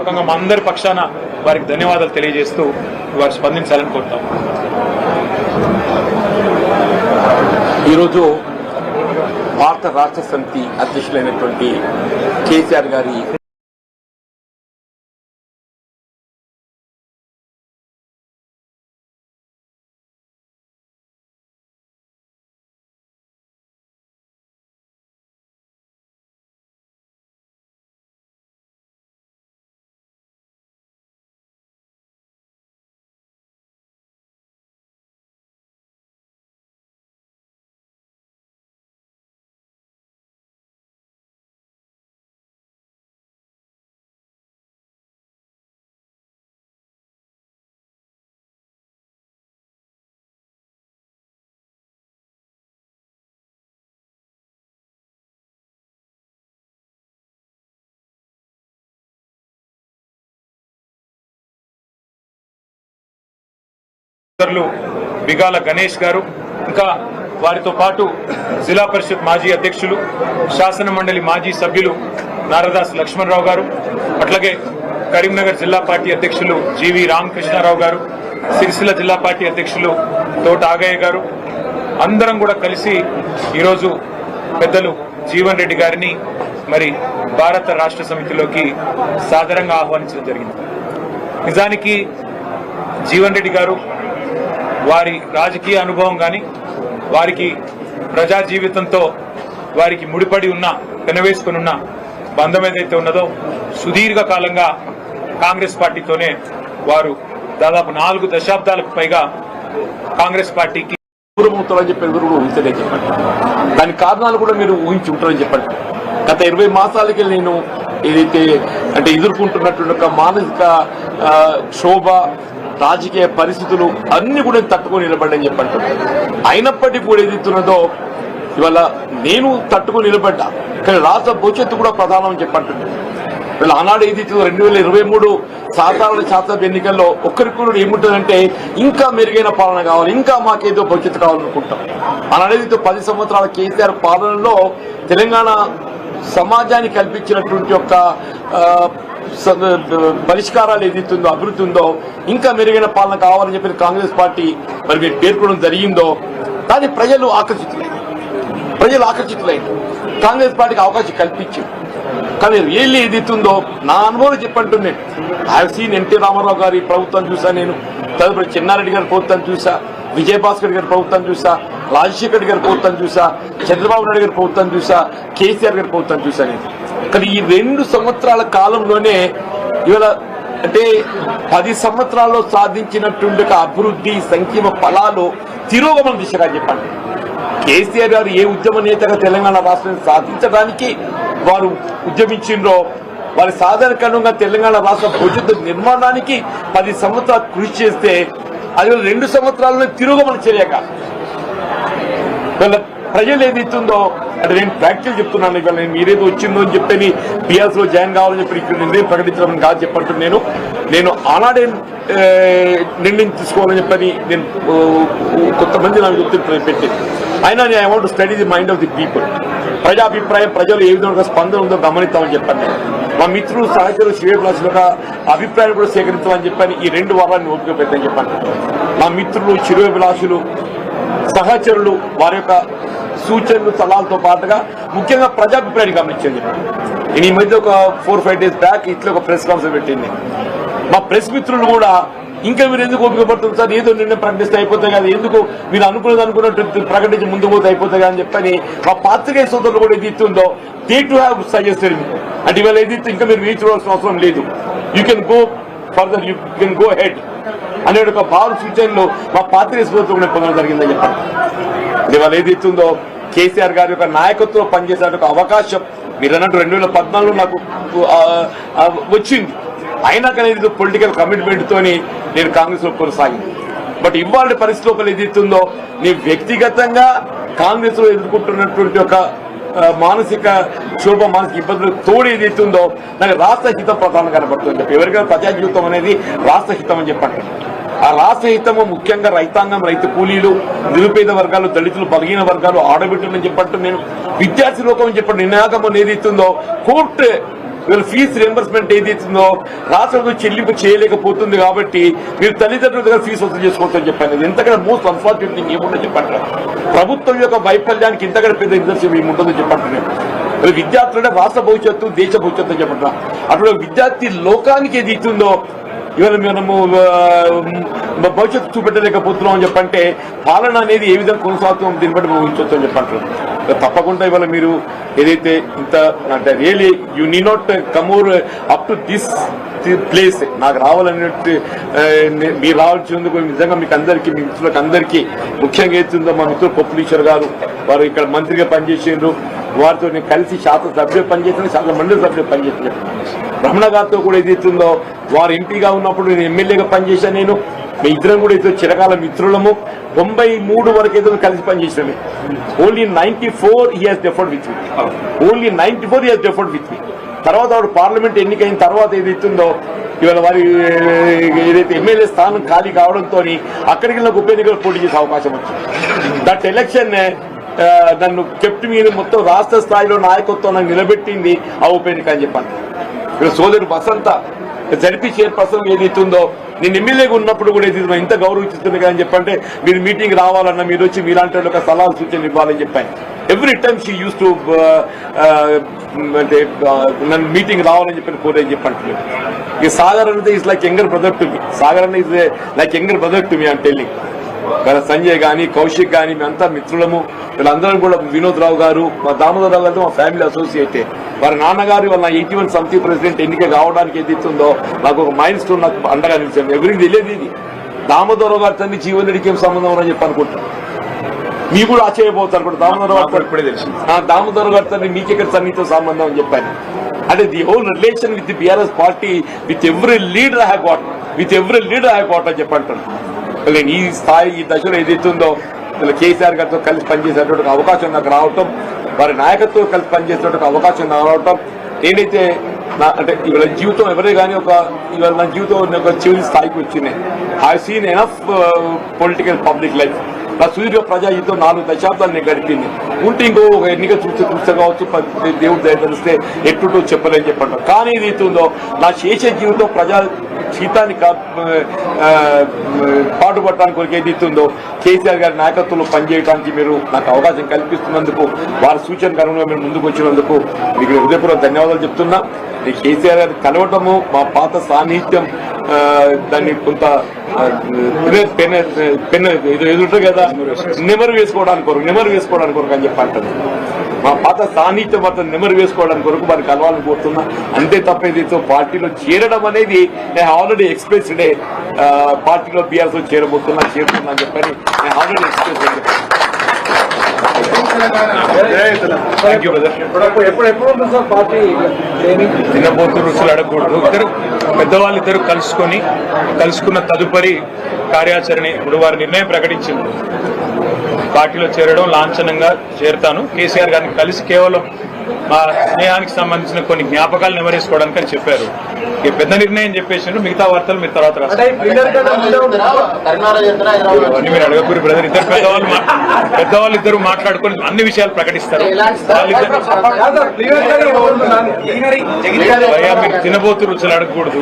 మా అందరి పక్షాన వారికి ధన్యవాదాలు తెలియజేస్తూ వారు స్పందించాలని కోరుతాం. ఈరోజు భారత రాష్ట్ర సమితి అధ్యక్షులైనటువంటి కేసీఆర్ గారి బిగాల గణేష్ గారు, ఇంకా వారితో పాటు జిల్లా పరిషత్ మాజీ అధ్యక్షులు, శాసన మండలి మాజీ సభ్యులు నారదాస్ లక్ష్మణరావు గారు, అట్లాగే కరీంనగర్ జిల్లా పార్టీ అధ్యక్షులు జీవి రామకృష్ణారావు గారు, సిరిసిల్ల జిల్లా పార్టీ అధ్యక్షులు తోట ఆగయ్య గారు, అందరం కూడా కలిసి ఈరోజు పెద్దలు జీవన్ రెడ్డి గారిని మరి భారత రాష్ట్ర సమితిలోకి సాదరంగా ఆహ్వానించడం జరిగింది. నిజానికి జీవన్ రెడ్డి గారు వారి రాజకీయ అనుభవం కానీ వారికి ప్రజా జీవితంతో వారికి ముడిపడి ఉన్న పెనవేసుకుని ఉన్న బంధం ఏదైతే ఉన్నదో సుదీర్ఘకాలంగా కాంగ్రెస్ పార్టీతోనే వారు దాదాపు 4 దశాబ్దాలకు పైగా కాంగ్రెస్ పార్టీకి దూరం అవుతారని చెప్పి ఎవరు కూడా ఊహించలే చెప్పండి. దాని కారణాలు కూడా మీరు ఊహించి ఉంటారని చెప్పండి. గత 20 మాసాలకి నేను ఏదైతే అంటే ఎదుర్కొంటున్నటువంటి ఒక మానసిక క్షోభ, రాజకీయ పరిస్థితులు అన్ని కూడా తట్టుకొని నిలబడ్డని చెప్పంటారు. అయినప్పటికీ కూడా ఏదైతున్నదో ఇవాళ నేను తట్టుకొని నిలబడ్డా, కానీ రాష్ట్ర భవిష్యత్తు కూడా ప్రధానం చెప్పంటుంది. వీళ్ళ ఆనాడు ఏదైతే 2023 సాధారణ శాసనసభ ఎన్నికల్లో ఒక్కరికి కూడా ఏముంటుందంటే ఇంకా మెరుగైన పాలన కావాలి, ఇంకా మాకేదో భవిష్యత్తు కావాలనుకుంటాం. ఆనాడు ఏదైతే 10 సంవత్సరాల కేసీఆర్ పాలనలో తెలంగాణ సమాజానికి కల్పించినటువంటి ఒక పరిష్కారాలు ఏదైతుందో, అభివృద్ధి ఉందో, ఇంకా మెరుగైన పాలన కావాలని చెప్పి కాంగ్రెస్ పార్టీ మరి మీరు పేర్కొనడం జరిగిందో దాన్ని ప్రజలు ఆకర్షితులైన కాంగ్రెస్ పార్టీకి అవకాశం కల్పించారు. కానీ రియల్లీ ఏదైతుందో నా అనుభవం చెప్పంటున్నాను. ఐ సీన్ ఎన్టీ రామారావు గారి ప్రభుత్వం చూసా, నేను తదుపరి చెన్నారెడ్డి గారి ప్రభుత్వం చూసా, విజయభాస్కర్ గారి ప్రభుత్వం చూసా, రాజశేఖర్ గారి ప్రభుత్వం చూసా, చంద్రబాబు నాయుడు గారి ప్రభుత్వం చూసా, కేసీఆర్ గారి ప్రభుత్వం చూసా. నేను కానీ ఈ 2 సంవత్సరాల కాలంలోనే ఇవాళ అంటే 10 సంవత్సరాల్లో సాధించినటువంటి అభివృద్ధి సంక్షేమ ఫలాలు తిరోగమన దిశగా చెప్పండి. కేసీఆర్ గారు ఏ ఉద్యమ నేతగా తెలంగాణ రాష్ట్రాన్ని సాధించడానికి వారు ఉద్యమించిండ్రో వారి సాధారణంగా తెలంగాణ రాష్ట్ర భవిష్యత్తు నిర్మాణానికి 10 సంవత్సరాలు కృషి చేస్తే అది 2 సంవత్సరాల్లో తిరోగమన చర్యగా వీళ్ళ ప్రజలు ఏదైతుందో అంటే నేను ప్రాక్టికల్ చెప్తున్నాను. ఇవాళ నేను మీరేదో వచ్చిందో అని చెప్పని పిఎస్ లో జాయిన్ కావాలని చెప్పి ఇక్కడ నిర్ణయం ప్రకటించడం కాదు చెప్పంటున్నాను. నేను ఆనాడే నిర్ణయం తీసుకోవాలని చెప్పని నేను కొంతమంది నాకు చెప్తూ పెట్టింది. అయినా నేను I want to study the mind of the people. ప్రజాభిప్రాయం, ప్రజలు ఏ విధంగా స్పందన ఉందో గమనిస్తామని చెప్పాను. మా మిత్రులు సహచరులు శ్రేయభిలాషుల యొక్క అభిప్రాయాలు కూడా సేకరించమని చెప్పని ఈ 2 వారాన్ని ఓపిక పెట్టని చెప్పాను. మా మిత్రులు శ్రేయభిలాషులు సహచరులు వారి యొక్క సూచనలు సలహాలతో పాటుగా ముఖ్యంగా ప్రజాభిప్రాయాన్ని గమనించండి. నేను ఈ మధ్య ఒక 4-5 డేస్ బ్యాక్ ఇట్లా ఒక ప్రెస్ కాన్ఫరెన్స్ పెట్టింది. మా ప్రెస్ మిత్రులు కూడా ఇంకా మీరు ఎందుకు ఓపిక పడుతుంది సార్, ఏదో నిర్ణయం ప్రకటిస్తే అయిపోతాయి కదా, ఎందుకు మీరు అనుకున్నట్టు ప్రకటించి ముందు పోతే అయిపోతాయి అని చెప్పని మా పాత్రికేయ సోదరులు కూడా ఏది ఇస్తుందో they to have suggested me. అంటే ఇవాళ ఏది ఇంకా మీరు రీచ్ అవ్వాల్సిన అవసరం లేదు, you can go further, you can go head అనే ఒక భావ సూచనలు మా పాత్రికేయ సోదరులు కూడా పొందడం జరిగిందని చెప్పండి. ఇవాళ ఏది ఇస్తుందో కేసీఆర్ గారి యొక్క నాయకత్వంలో పనిచేసే ఒక అవకాశం మీరు అన్నట్టు 2014లో నాకు వచ్చింది. అయినా కానీ పొలిటికల్ కమిట్మెంట్ తోని నేను కాంగ్రెస్ లో కొనసాగింది. బట్ ఇవాళ పరిస్థితి లోపల ఏదైతుందో నీ వ్యక్తిగతంగా కాంగ్రెస్ లో ఎదుర్కొంటున్నటువంటి ఒక మానసిక క్షోభ, మానసిక ఇబ్బందులు తోడు ఏదైతుందో నాకు రాష్ట్ర హితం ప్రధానంగా కనబడుతుంది చెప్పి. ఎవరికైనా ప్రజా జీవితం అనేది రాష్ట్ర హితం అని చెప్పండి. ఆ రాష్ట్ర హితము ముఖ్యంగా రైతాంగం, రైతు కూలీలు, నిరుపేద వర్గాలు, దళితులు, బలహీన వర్గాలు, ఆడబిడ్డలని చెప్పట్టు నేను విద్యార్థి లోకం అని చెప్పండి. నినాగం ఏదైతుందో కోర్టు వీళ్ళు ఫీజు రియంబర్స్మెంట్ ఏదైతుందో రాష్ట్రంలో చెల్లింపు చేయలేకపోతుంది కాబట్టి మీరు తల్లిదండ్రుల దగ్గర ఫీజు వసూలు చేసుకోవచ్చని చెప్పాను. ఇంతకన్నా మోస్ట్ అన్ఫార్చునేట్ థింగ్ ఏముందో చెప్పంటారు. ప్రభుత్వం యొక్క వైఫల్యానికి ఇంతకన్నా పెద్ద నిదర్శనం ఏముంటుందో చెప్పంటున్నాను. విద్యార్థులంటే రాష్ట్ర భవిష్యత్తు, దేశ భవిష్యత్తు అని చెప్పంటున్నా. అటువంటి విద్యార్థి లోకానికి ఏది ఇస్తుందో ఇవాళ మనము భవిష్యత్తు చూపెట్టలేకపోతున్నాం అని చెప్పంటే పాలన అనేది ఏ విధంగా కొనసాగుతాం దీన్ని బట్టి ఊహించవచ్చు అని చెప్పంటారు. తప్పకుండా ఇవాళ మీరు ఏదైతే ఇంత అంటే really you need not come up to this place నాకు రావాలన్నట్టు మీరు రావాల్సినందుకు నిజంగా మీకు అందరికీ మీ మిత్రులకు అందరికీ ముఖ్యంగా ఏతుందో మా మిత్రులు పొప్పులీశ్వర్ గారు వారు ఇక్కడ మంత్రిగా పనిచేసిండ్రు. వారితో నేను కలిసి శాసనసభ్యులు పనిచేసిన శాసన మండలి సభ్యులు పనిచేసిన రమణ గారితో కూడా ఏదైతుందో వారు ఎంపీగా ఉన్నప్పుడు నేను ఎమ్మెల్యేగా పనిచేశాను. నేను మీ ఇద్దరం కూడా ఏదో చిరకాల మిత్రులము. 93 వరకు ఏదో కలిసి పనిచేసినవి. Only 94 he has deferred with me. Only 94 he has deferred with me. తర్వాత వాడు పార్లమెంట్ ఎన్నికైన తర్వాత ఏదైతుందో ఇవాళ వారి ఏదైతే ఎమ్మెల్యే స్థానం ఖాళీ కావడంతో అక్కడికి వెళ్ళిన ఉప ఎన్నికలు పోటీ చేసే అవకాశం వచ్చింది. దట్ ఎలక్షన్ నన్ను కెప్ట్ మీద మొత్తం రాష్ట్ర స్థాయిలో నాయకత్వం నాకు నిలబెట్టింది ఆ ఉప ఎన్నిక అని చెప్పాను. ఇక్కడ సోదరు వసంత జరిపి చైర్పర్సన్ ఏదైతుందో నేను ఎమ్మెల్యేగా ఉన్నప్పుడు కూడా ఏదైతే ఇంత గౌరవిస్తుంది కదా అని చెప్పంటే మీరు మీటింగ్ రావాలన్నా మీరు వచ్చి మీలాంటి ఒక సలహా సూచనలు ఇవ్వాలని చెప్పాను. Every time she use to అంటే నన్ను మీటింగ్ రావాలని చెప్పి కోరేని చెప్పండి. ఈ సాగర్ అనేది is like younger brother to me. Sagar అనేది is like younger brother to me అని టెల్లింగ్. సంజయ్ గాని కౌశిక్ గాని మేమంతా మిత్రులము. వీళ్ళందరం కూడా వినోద్ రావు గారు మా దామోదర్ రావు గారితో మా ఫ్యామిలీ అసోసియేటే. వారి నాన్నగారు వాళ్ళ 81 సమితి ప్రెసిడెంట్ ఎన్నిక కావడానికి ఏదైతుందో నాకు ఒక మైల్ స్టోన్ నాకు అండగా నిలిచాను. ఎవరికి తెలియదు ఇది. దామోదర్ రావు గారి తండ్రి జీవన్ రెడ్డికి ఏం సంబంధం అని చెప్పి అనుకుంటాను. మీకు కూడా ఆశ్చర్యపోతారు కూడా దామోదర్ రావు ఇప్పుడే తెలిసి దామోదర్ గారి తండ్రి మీకెక్కడ సన్నిహిత సంబంధం అని చెప్పాను. అంటే the whole relation with the BRS party with every leader have got అని చెప్పంటాను. నేను ఈ స్థాయి ఈ దశలో ఏదైతుందో కేసీఆర్ గారితో కలిసి పనిచేసేటువంటి అవకాశం నాకు రావటం, వారి నాయకత్వం కలిసి పనిచేసేటువంటి అవకాశం నాకు రావటం, నేనైతే అంటే ఇవాళ జీవితం ఎవరే కానీ ఇవాళ నా జీవితం ఒక చివరి స్థాయికి వచ్చింది. I seen enough political public life. నా సుదీర్ఘ ప్రజాజీవితం 4 దశాబ్దాలు నేను గడిపింది. ఉంటే ఇంకో ఒక ఎన్నిక చూస్తే కావచ్చు, దేవుడు దయతలిస్తే ఎట్టుటో చెప్పలేని చెప్పంటారు. కానీ ఇది ఉందో నా శేష జీవితం ప్రజా జీతాన్ని పాటుపడటానికి కొరకు ఏదైతుందో కేసీఆర్ గారి నాయకత్వంలో పనిచేయడానికి మీరు నాకు అవకాశం కల్పిస్తున్నందుకు, వారి సూచన కనుక మీరు ముందుకు వచ్చినందుకు మీకు హృదయపూర్వక ధన్యవాదాలు చెప్తున్నా. ఈ కేసీఆర్ గారిని కలవటము మా పాత సాన్నిహిత్యం దాన్ని కొంత ఎదురుంటుంది కదా నెమరు వేసుకోవడానికి కొరకు అని చెప్పి అంటారు. మా పాత సాన్నిహిత్యం మాత్రం నెమరు వేసుకోవడానికి కొరకు వారికి కలవాలని కోరుతున్నా. అంతే తప్ప ఏదైతే పార్టీలో చేరడం అనేది నేను ఆల్రెడీ ఎక్స్ప్రెస్డ్ పార్టీలో బీఆర్ఎస్ చేరుతున్నా అని చెప్పని నేను ఆల్రెడీ ఎక్స్ప్రెస్ తినబోతు రుచులు అడగకూడదు. పెద్దవాళ్ళిద్దరు కలుసుకున్న తదుపరి కార్యాచరణ ఇప్పుడు వారి నిర్ణయం ప్రకటించింది. పార్టీలో చేరడం లాంఛనంగా చేరుతాను. కేసీఆర్ గారిని కలిసి కేవలం మా స్నేహానికి సంబంధించిన కొన్ని జ్ఞాపకాలు నెమరేసుకోవడానికి అని చెప్పారు. ఈ పెద్ద నిర్ణయం చెప్పేసి మిగతా వార్తలు మీరు తర్వాత రాస్తారు. మీరు అడగకూరి బ్రదర్. పెద్దవాళ్ళు ఇద్దరు మాట్లాడుకొని అన్ని విషయాలు ప్రకటిస్తారు. మీరు తినబోతు రుచులు అడగకూడదు.